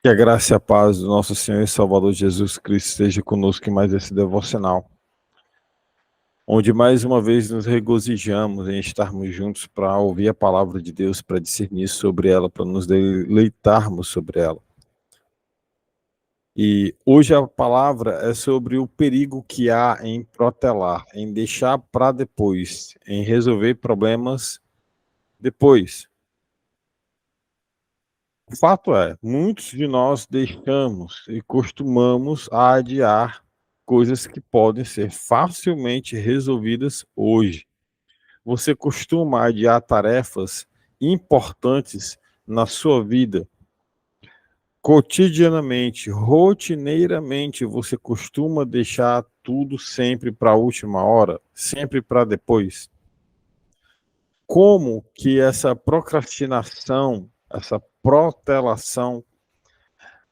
Que a graça e a paz do nosso Senhor e Salvador Jesus Cristo esteja conosco em mais esse devocional, onde mais uma vez nos regozijamos em estarmos juntos para ouvir a palavra de Deus, para discernir sobre ela, para nos deleitarmos sobre ela. E hoje a palavra é sobre o perigo que há em protelar, em deixar para depois, em resolver problemas depois. O fato é, muitos de nós deixamos e costumamos adiar coisas que podem ser facilmente resolvidas hoje. Você costuma adiar tarefas importantes na sua vida. Cotidianamente, rotineiramente, você costuma deixar tudo sempre para a última hora, sempre para depois. Como que essa procrastinação, essa protelação,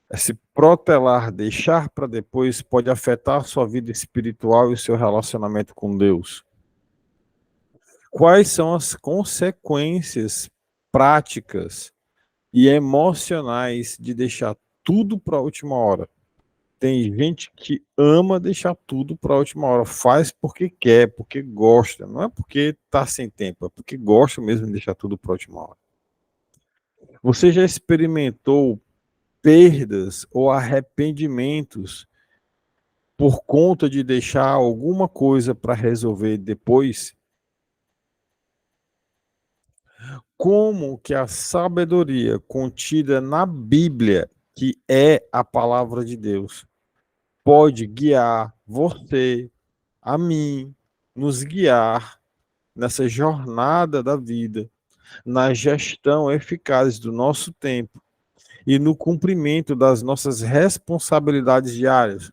esse protelar, deixar para depois, pode afetar a sua vida espiritual e o seu relacionamento com Deus? Quais são as consequências práticas e emocionais de deixar tudo para a última hora? Tem gente que ama deixar tudo para a última hora, faz porque quer, porque gosta, não é porque está sem tempo, é porque gosta mesmo de deixar tudo para a última hora. Você já experimentou perdas ou arrependimentos por conta de deixar alguma coisa para resolver depois? Como que a sabedoria contida na Bíblia, que é a palavra de Deus, pode guiar você, a mim, nos guiar nessa jornada da vida, na gestão eficaz do nosso tempo e no cumprimento das nossas responsabilidades diárias?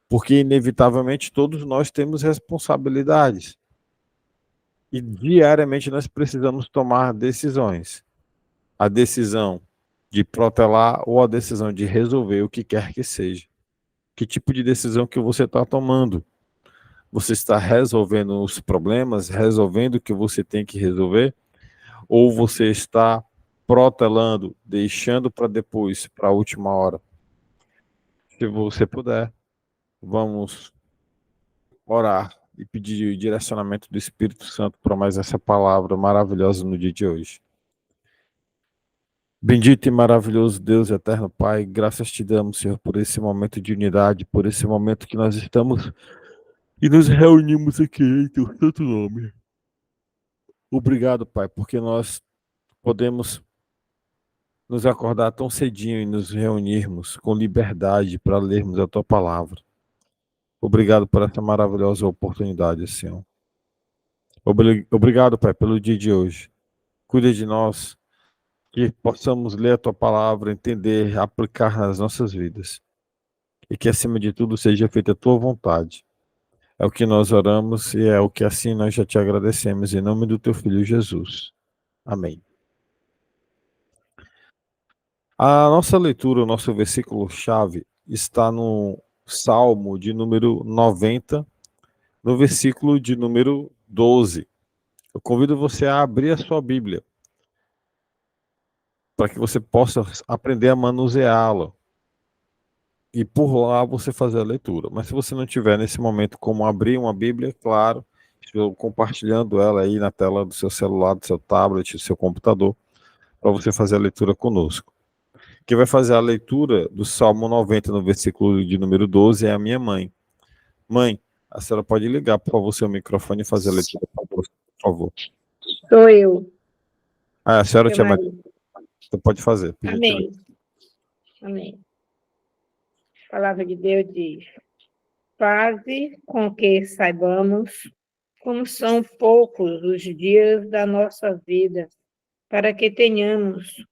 Porque, inevitavelmente, todos nós temos responsabilidades. E diariamente nós precisamos tomar decisões. A decisão de protelar ou a decisão de resolver o que quer que seja. Que tipo de decisão que você está tomando? Você está resolvendo os problemas, resolvendo o que você tem que resolver? Ou você está protelando, deixando para depois, para a última hora? Se você puder, vamos orar e pedir o direcionamento do Espírito Santo para mais essa palavra maravilhosa no dia de hoje. Bendito e maravilhoso Deus, eterno Pai, graças te damos, Senhor, por esse momento de unidade, por esse momento que nós estamos e nos reunimos aqui em teu santo nome. Obrigado, Pai, porque nós podemos nos acordar tão cedinho e nos reunirmos com liberdade para lermos a tua palavra. Obrigado por essa maravilhosa oportunidade, Senhor. Obrigado, Pai, pelo dia de hoje. Cuida de nós, que possamos ler a tua palavra, entender, aplicar nas nossas vidas. E que, acima de tudo, seja feita a tua vontade. É o que nós oramos e é o que assim nós já te agradecemos, em nome do teu Filho Jesus. Amém. A nossa leitura, o nosso versículo-chave, está no Salmo de número 90, no versículo de número 12. Eu convido você a abrir a sua Bíblia, para que você possa aprender a manuseá-la. E por lá você fazer a leitura. Mas se você não tiver nesse momento como abrir uma Bíblia, claro, estou compartilhando ela aí na tela do seu celular, do seu tablet, do seu computador, para você fazer a leitura conosco. Quem vai fazer a leitura do Salmo 90, no versículo de número 12, é a minha mãe. Mãe, a senhora pode ligar, por favor, seu microfone e fazer a leitura, por favor. Sou eu. Ah, a senhora Seu tinha mais. marido. Você pode fazer. Amém. Amém. A palavra de Deus diz: faze com que saibamos como são poucos os dias da nossa vida, para que tenhamos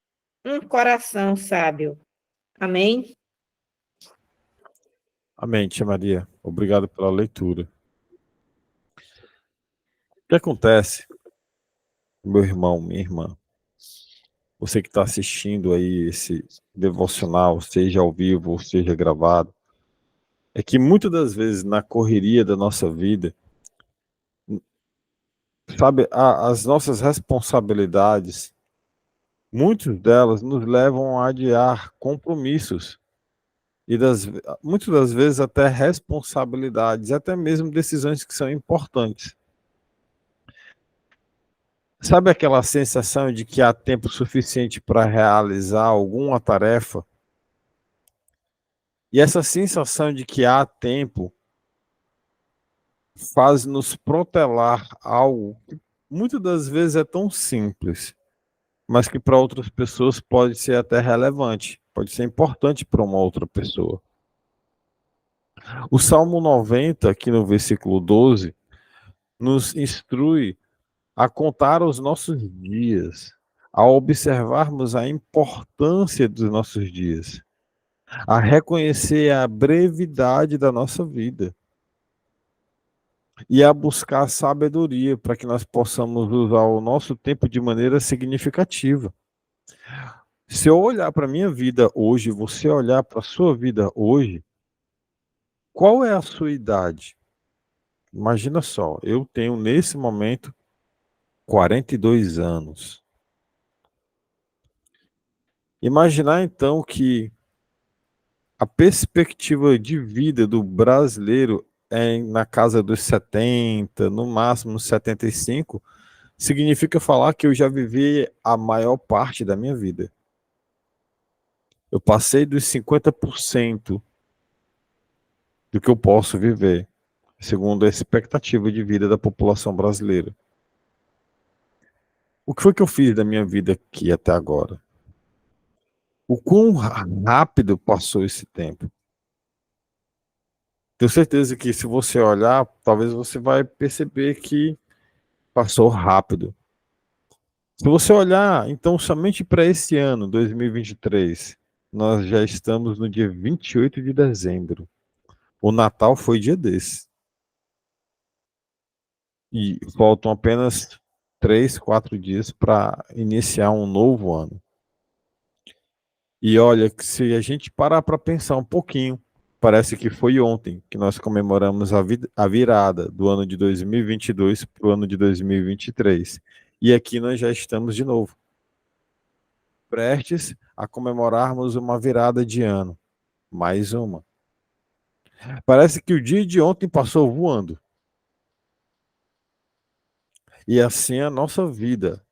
um coração sábio. Amém? Amém, tia Maria. Obrigado pela leitura. O que acontece, meu irmão, minha irmã? Você que está assistindo aí esse devocional, seja ao vivo ou seja gravado, é que muitas das vezes na correria da nossa vida, sabe, as nossas responsabilidades Muitas delas nos levam a adiar compromissos e muitas das vezes até responsabilidades, até mesmo decisões que são importantes. Sabe aquela sensação de que há tempo suficiente para realizar alguma tarefa? E essa sensação de que há tempo faz nos protelar algo que muitas das vezes é tão simples, mas que para outras pessoas pode ser até relevante, pode ser importante para uma outra pessoa. O Salmo 90, aqui no versículo 12, nos instrui a contar os nossos dias, a observarmos a importância dos nossos dias, a reconhecer a brevidade da nossa vida e a buscar sabedoria para que nós possamos usar o nosso tempo de maneira significativa. Se eu olhar para a minha vida hoje, você olhar para a sua vida hoje, qual é a sua idade? Imagina só, eu tenho nesse momento 42 anos. Imaginar então que a perspectiva de vida do brasileiro é na casa dos 70, no máximo 75, significa falar que eu já vivi a maior parte da minha vida. Eu passei dos 50% do que eu posso viver, segundo a expectativa de vida da população brasileira. O que foi que eu fiz da minha vida aqui até agora? O quão rápido passou esse tempo? Tenho certeza que se você olhar, talvez você vai perceber que passou rápido. Se você olhar, então, somente para esse ano, 2023, nós já estamos no dia 28 de dezembro. O Natal foi dia desse. E faltam apenas 3, 4 dias para iniciar um novo ano. E olha, que se a gente parar para pensar um pouquinho, parece que foi ontem que nós comemoramos a virada do ano de 2022 para o ano de 2023. E aqui nós já estamos de novo, prestes a comemorarmos uma virada de ano. Mais uma. Parece que o dia de ontem passou voando. E assim é a nossa vida.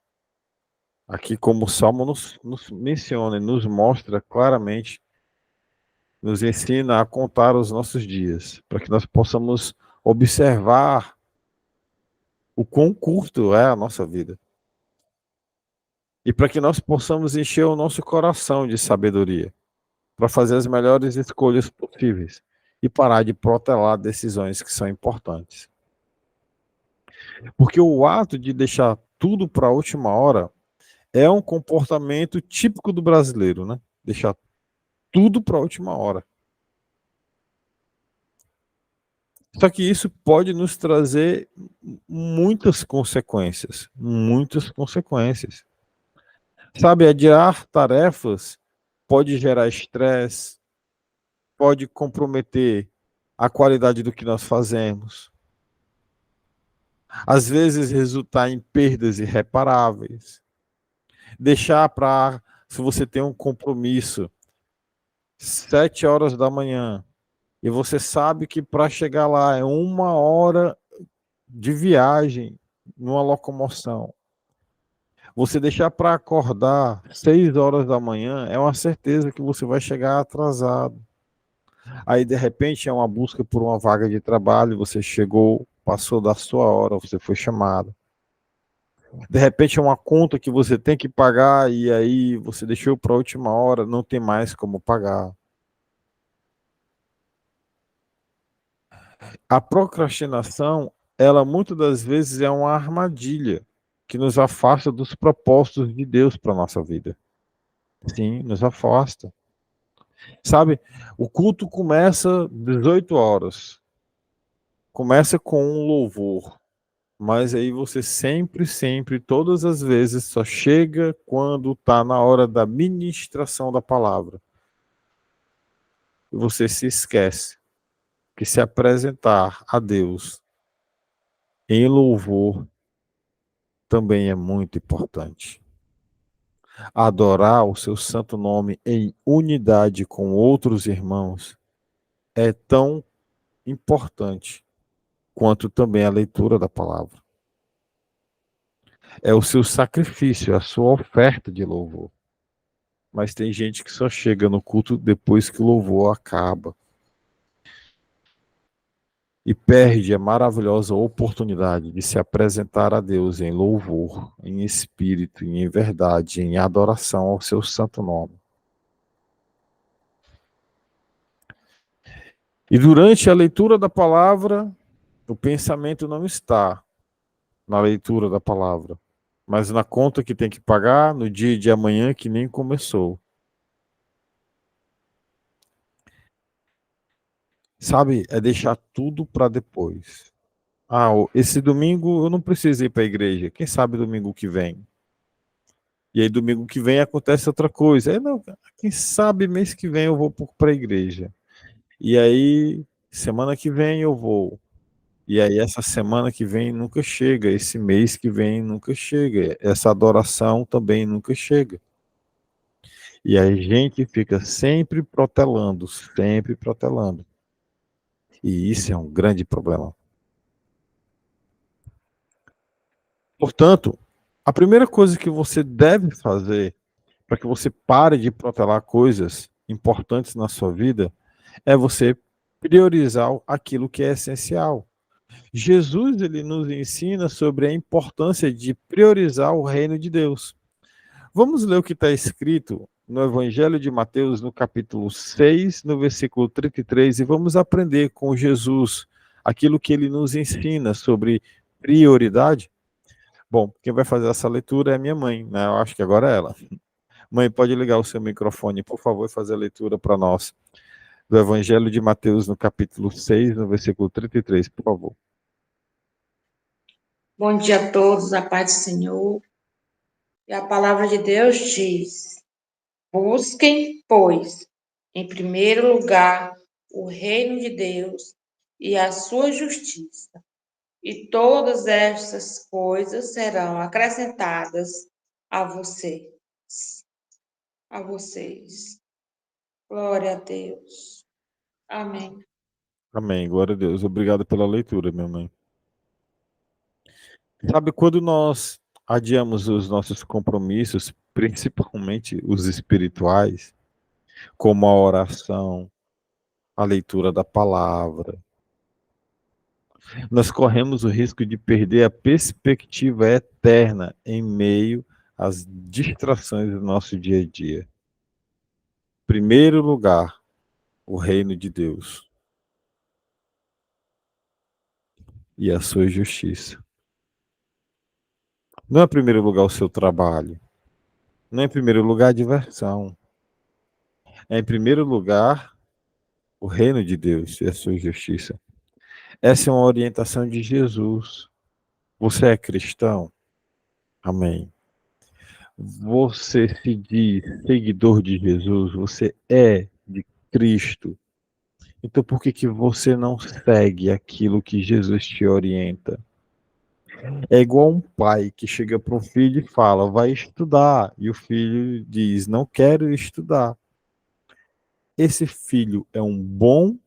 Aqui, como o Salmo nos menciona e nos mostra claramente, nos ensina a contar os nossos dias, para que nós possamos observar o quão curto é a nossa vida. E para que nós possamos encher o nosso coração de sabedoria, para fazer as melhores escolhas possíveis e parar de protelar decisões que são importantes. Porque o ato de deixar tudo para a última hora é um comportamento típico do brasileiro, né? Deixar tudo para a última hora. Só que isso pode nos trazer muitas consequências, muitas consequências. Sabe, adiar tarefas pode gerar estresse, pode comprometer a qualidade do que nós fazemos. Às vezes resultar em perdas irreparáveis. Deixar para, se você tem um compromisso, 7 horas da manhã, e você sabe que para chegar lá é 1 hora de viagem numa locomoção. Você deixar para acordar 6 horas da manhã é uma certeza que você vai chegar atrasado. Aí, de repente, é uma busca por uma vaga de trabalho, você chegou, passou da sua hora, você foi chamado. De repente, é uma conta que você tem que pagar e aí você deixou para a última hora, não tem mais como pagar. A procrastinação, ela muitas das vezes é uma armadilha que nos afasta dos propósitos de Deus para a nossa vida. Sim, nos afasta. Sabe, o culto começa 18 horas. Começa com um louvor. Mas aí você sempre, sempre, todas as vezes, só chega quando está na hora da ministração da palavra. E você se esquece que se apresentar a Deus em louvor também é muito importante. Adorar o seu santo nome em unidade com outros irmãos é tão importante quanto também a leitura da palavra. É o seu sacrifício, é a sua oferta de louvor. Mas tem gente que só chega no culto depois que o louvor acaba. E perde a maravilhosa oportunidade de se apresentar a Deus em louvor, em espírito, em verdade, em adoração ao seu santo nome. E durante a leitura da palavra, o pensamento não está na leitura da palavra, mas na conta que tem que pagar no dia de amanhã que nem começou. Sabe, é deixar tudo para depois. Ah, esse domingo eu não preciso ir para a igreja. Quem sabe domingo que vem? E aí domingo que vem acontece outra coisa. Não, quem sabe mês que vem eu vou para a igreja. E aí semana que vem eu vou. E aí essa semana que vem nunca chega, esse mês que vem nunca chega, essa adoração também nunca chega. E a gente fica sempre protelando, sempre protelando. E isso é um grande problema. Portanto, a primeira coisa que você deve fazer para que você pare de protelar coisas importantes na sua vida é você priorizar aquilo que é essencial. Jesus ele nos ensina sobre a importância de priorizar o reino de Deus. Vamos ler o que está escrito no Evangelho de Mateus, no capítulo 6, no versículo 33, e vamos aprender com Jesus aquilo que ele nos ensina sobre prioridade. Bom, quem vai fazer essa leitura é minha mãe, né? Eu acho que agora é ela. Mãe, pode ligar o seu microfone, por favor, e fazer a leitura para nós do Evangelho de Mateus, no capítulo 6, no versículo 33, por favor. Bom dia a todos, a paz do Senhor. E a palavra de Deus diz: busquem, pois, em primeiro lugar, o reino de Deus e a sua justiça, e todas estas coisas serão acrescentadas a vocês. A vocês. Glória a Deus. Amém. Amém, glória a Deus. Obrigado pela leitura, minha mãe. Sabe, quando nós adiamos os nossos compromissos, principalmente os espirituais, como a oração, a leitura da palavra, nós corremos o risco de perder a perspectiva eterna em meio às distrações do nosso dia a dia. Em primeiro lugar, o reino de Deus e a sua justiça. Não é em primeiro lugar o seu trabalho. Não é em primeiro lugar a diversão. É em primeiro lugar o reino de Deus e a sua justiça. Essa é uma orientação de Jesus. Você é cristão? Amém. Você se diz seguidor de Jesus? Você é de Cristo? Então por que você não segue aquilo que Jesus te orienta? É igual um pai que chega para um filho e fala, vai estudar. E o filho diz, não quero estudar. Esse filho é um bom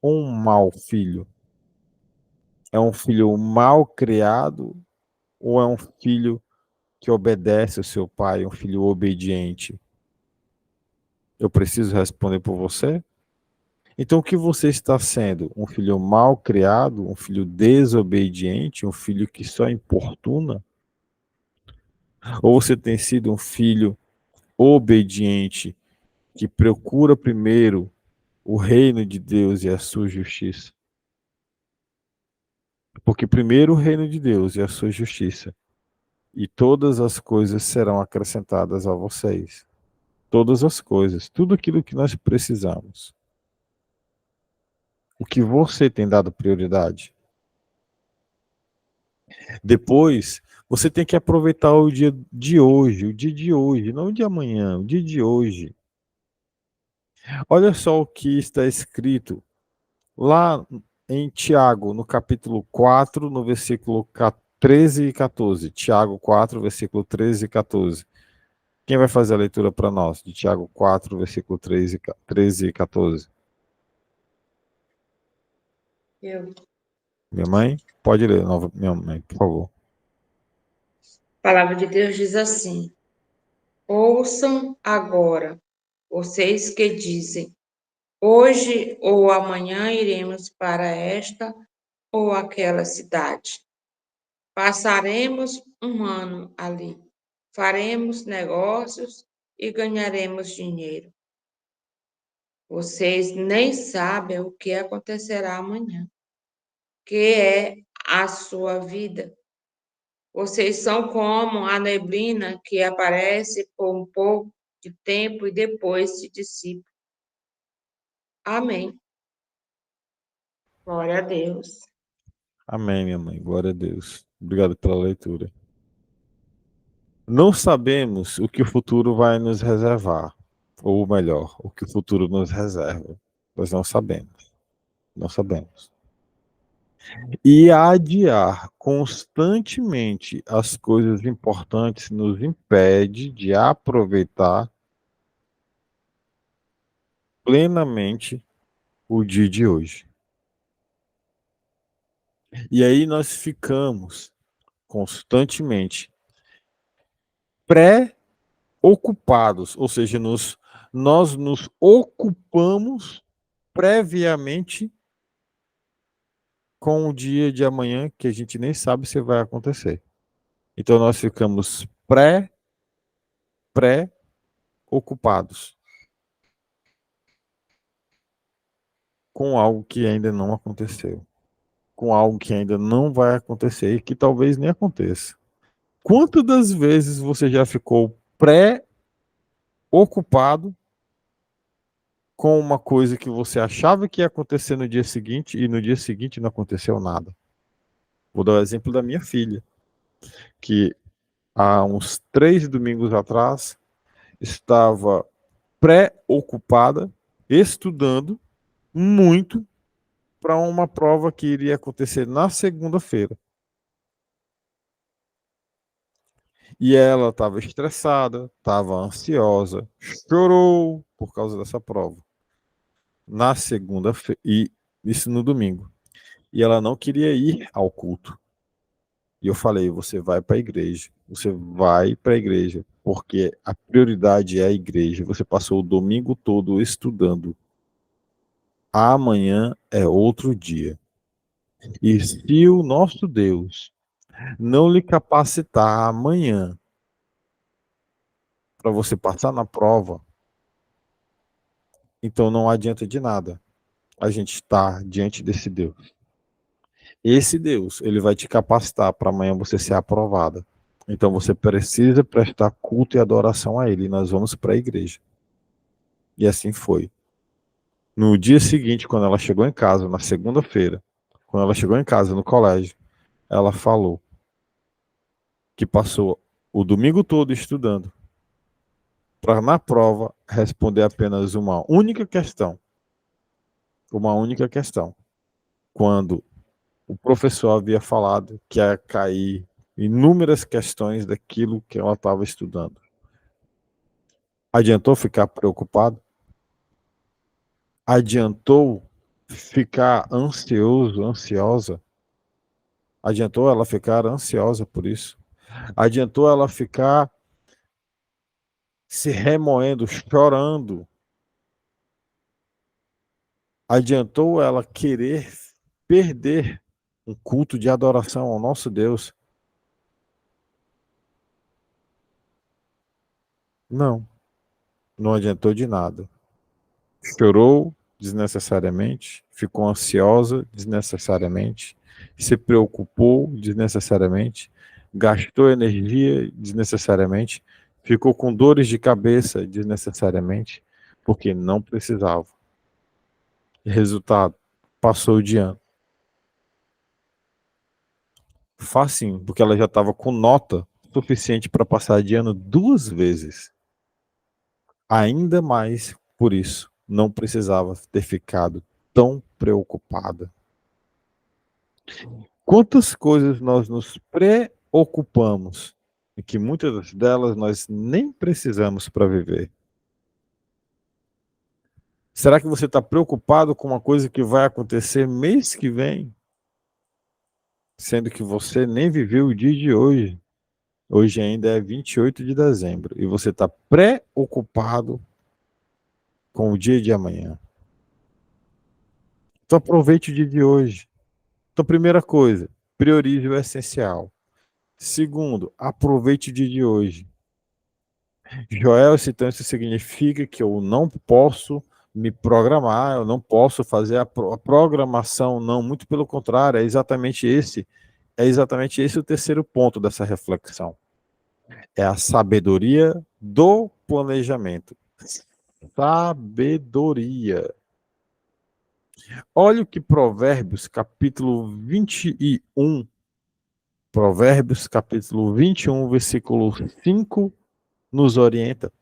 ou um mau filho? É um filho mal criado ou é um filho que obedece ao seu pai, um filho obediente? Eu preciso responder por você? Então, o que você está sendo? Um filho mal criado, um filho desobediente, um filho que só importuna? Ou você tem sido um filho obediente, que procura primeiro o reino de Deus e a sua justiça? Porque primeiro o reino de Deus e a sua justiça, e todas as coisas serão acrescentadas a vocês. Todas as coisas, tudo aquilo que nós precisamos. O que você tem dado prioridade? Depois, você tem que aproveitar o dia de hoje, não o de amanhã, o dia de hoje. Olha só o que está escrito lá em Tiago, no capítulo 4, no versículo 13 e 14. Tiago 4, versículo 13 e 14. Quem vai fazer a leitura para nós? De Tiago 4, versículo 13 e 14. Eu. Minha mãe? Pode ler, minha mãe, por favor. A palavra de Deus diz assim: ouçam agora, vocês que dizem, hoje ou amanhã iremos para esta ou aquela cidade. Passaremos um ano ali, faremos negócios e ganharemos dinheiro. Vocês nem sabem o que acontecerá amanhã, que é a sua vida. Vocês são como a neblina que aparece por um pouco de tempo e depois se dissipa. Amém. Glória a Deus. Amém, minha mãe. Glória a Deus. Obrigado pela leitura. Não sabemos o que o futuro vai nos reservar. Ou melhor, o que o futuro nos reserva. Nós não sabemos. Não sabemos. E adiar constantemente as coisas importantes nos impede de aproveitar plenamente o dia de hoje. E aí nós ficamos constantemente pré-ocupados, ou seja, nós nos ocupamos previamente com o dia de amanhã que a gente nem sabe se vai acontecer. Então nós ficamos pré-ocupados com algo que ainda não aconteceu, com algo que ainda não vai acontecer e que talvez nem aconteça. Quantas das vezes você já ficou pré-ocupado com uma coisa que você achava que ia acontecer no dia seguinte e no dia seguinte não aconteceu nada? Vou dar o exemplo da minha filha, que há uns 3 domingos atrás estava pré-ocupada, estudando muito para uma prova que iria acontecer na segunda-feira. E ela estava estressada, estava ansiosa, chorou por causa dessa prova. Na segunda-feira, e isso no domingo. E ela não queria ir ao culto. E eu falei: você vai para a igreja. Você vai para a igreja, porque a prioridade é a igreja. Você passou o domingo todo estudando. Amanhã é outro dia. E se o nosso Deus não lhe capacitar amanhã para você passar na prova, então não adianta de nada a gente estar diante desse Deus. Esse Deus, ele vai te capacitar para amanhã você ser aprovada. Então você precisa prestar culto e adoração a ele. E nós vamos para a igreja. E assim foi. No dia seguinte, quando ela chegou em casa, na segunda-feira, quando ela chegou em casa no colégio, ela falou que passou o domingo todo estudando para na prova responder apenas uma única questão. Uma única questão. Quando o professor havia falado que ia cair inúmeras questões daquilo que ela estava estudando. Adiantou ficar preocupado? Adiantou ficar ansioso, ansiosa? Adiantou ela ficar ansiosa por isso? Adiantou ela ficar se remoendo, chorando? Adiantou ela querer perder um culto de adoração ao nosso Deus? Não, não adiantou de nada. Chorou desnecessariamente, ficou ansiosa desnecessariamente, se preocupou desnecessariamente, gastou energia desnecessariamente, ficou com dores de cabeça desnecessariamente, porque não precisava. Resultado, passou de ano. Facinho, porque ela já estava com nota suficiente para passar de ano 2 vezes. Ainda mais por isso, não precisava ter ficado tão preocupada. Quantas coisas nós nos preocupamos e que muitas delas nós nem precisamos para viver. Será que você está preocupado com uma coisa que vai acontecer mês que vem? Sendo que você nem viveu o dia de hoje. Hoje ainda é 28 de dezembro e você está preocupado com o dia de amanhã. Então aproveite o dia de hoje. Então, primeira coisa, priorize o essencial. Segundo, aproveite o dia de hoje. Joel, então isso significa que eu não posso me programar, eu não posso fazer a programação, não, muito pelo contrário, é exatamente esse o terceiro ponto dessa reflexão. É a sabedoria do planejamento. Sabedoria. Olha o que Provérbios, capítulo 21, versículo 5, nos orienta.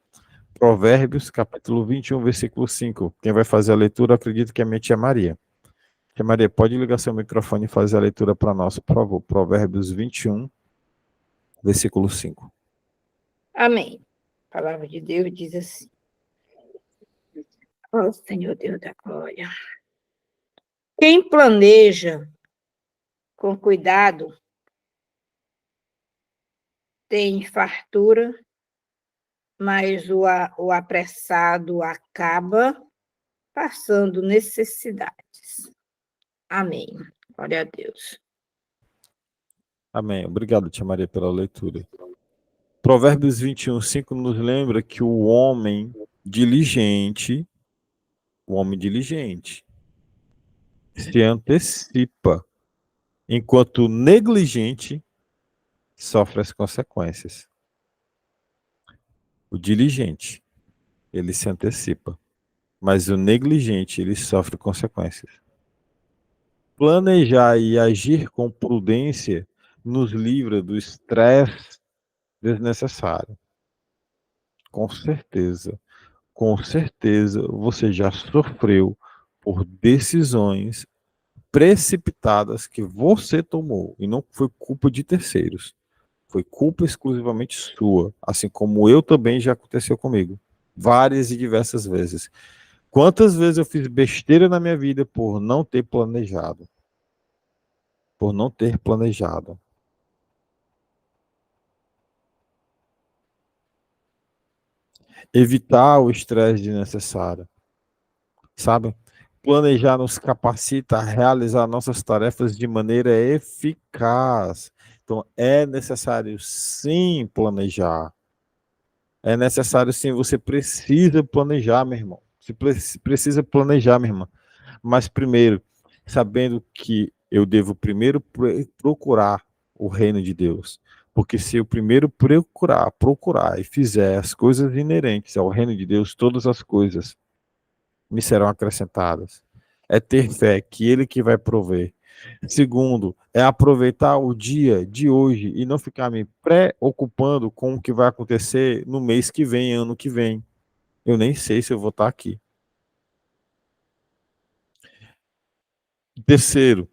Provérbios, capítulo 21, versículo 5. Quem vai fazer a leitura, acredito que é a minha tia Maria. Tia Maria, pode ligar seu microfone e fazer a leitura para nós, por favor. Provérbios 21, versículo 5. Amém. A palavra de Deus diz assim: ó Senhor Deus da glória, quem planeja com cuidado tem fartura, mas o apressado acaba passando necessidades. Amém. Glória a Deus. Amém. Obrigado, tia Maria, pela leitura. Provérbios 21, 5 nos lembra que o homem diligente se antecipa, enquanto o negligente sofre as consequências. O diligente, ele se antecipa, mas o negligente, ele sofre consequências. Planejar e agir com prudência nos livra do estresse desnecessário. Com certeza você já sofreu por decisões precipitadas que você tomou e não foi culpa de terceiros. Foi culpa exclusivamente sua, assim como eu também já aconteceu comigo, várias e diversas vezes. Quantas vezes eu fiz besteira na minha vida por não ter planejado? Por não ter planejado. Evitar o estresse desnecessário, sabe? Planejar nos capacita a realizar nossas tarefas de maneira eficaz. Então, é necessário sim planejar. É necessário sim, você precisa planejar, meu irmão. Você precisa planejar, minha irmã. Mas primeiro, sabendo que eu devo primeiro procurar o reino de Deus. Porque se eu primeiro procurar e fizer as coisas inerentes ao reino de Deus, todas as coisas me serão acrescentadas. É ter fé que Ele que vai prover. Segundo, é aproveitar o dia de hoje e não ficar me preocupando com o que vai acontecer no mês que vem, ano que vem. Eu nem sei se eu vou estar aqui. Terceiro,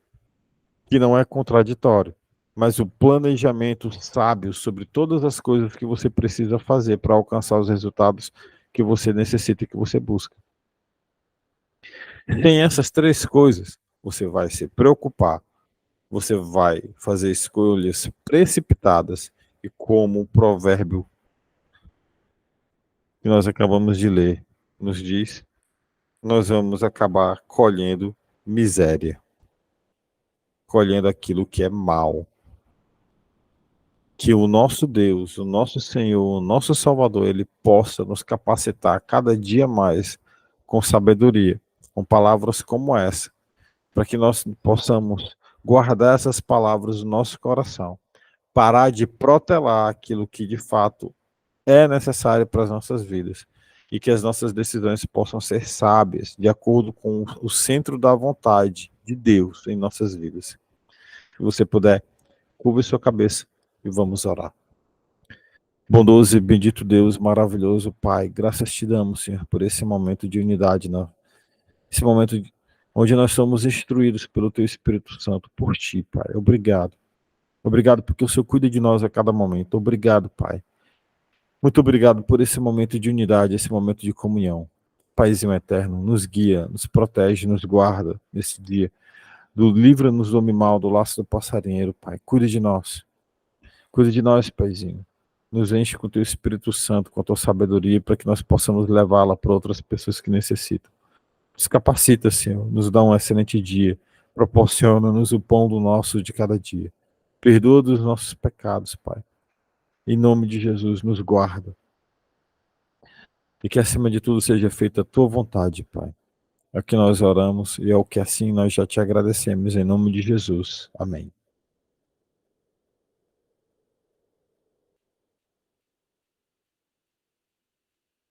que não é contraditório, mas o planejamento sábio sobre todas as coisas que você precisa fazer para alcançar os resultados que você necessita e que você busca. Sem essas três coisas, você vai se preocupar, você vai fazer escolhas precipitadas e, como o provérbio que nós acabamos de ler nos diz, nós vamos acabar colhendo miséria, colhendo aquilo que é mal. Que o nosso Deus, o nosso Senhor, o nosso Salvador, Ele possa nos capacitar cada dia mais com sabedoria, com palavras como essa, para que nós possamos guardar essas palavras no nosso coração, parar de protelar aquilo que de fato é necessário para as nossas vidas e que as nossas decisões possam ser sábias, de acordo com o centro da vontade de Deus em nossas vidas. Se você puder, curva sua cabeça e vamos orar. Bondoso e bendito Deus, maravilhoso Pai, graças te damos, Senhor, por esse momento de unidade, esse momento onde nós somos instruídos pelo Teu Espírito Santo, por Ti, Pai. Obrigado. Obrigado porque o Senhor cuida de nós a cada momento. Obrigado, Pai. Muito obrigado por esse momento de unidade, esse momento de comunhão. Paizinho eterno, nos guia, nos protege, nos guarda nesse dia. Livra-nos do mal, do laço do passarinheiro, Pai. Cuida de nós. Cuida de nós, Paizinho. Nos enche com o Teu Espírito Santo, com a Tua sabedoria, para que nós possamos levá-la para outras pessoas que necessitam. Nos capacita, Senhor. Nos dá um excelente dia. Proporciona-nos o pão do nosso de cada dia. Perdoa dos nossos pecados, Pai. Em nome de Jesus, nos guarda. E que acima de tudo seja feita a Tua vontade, Pai. É o que nós oramos e é o que assim nós já te agradecemos, em nome de Jesus. Amém.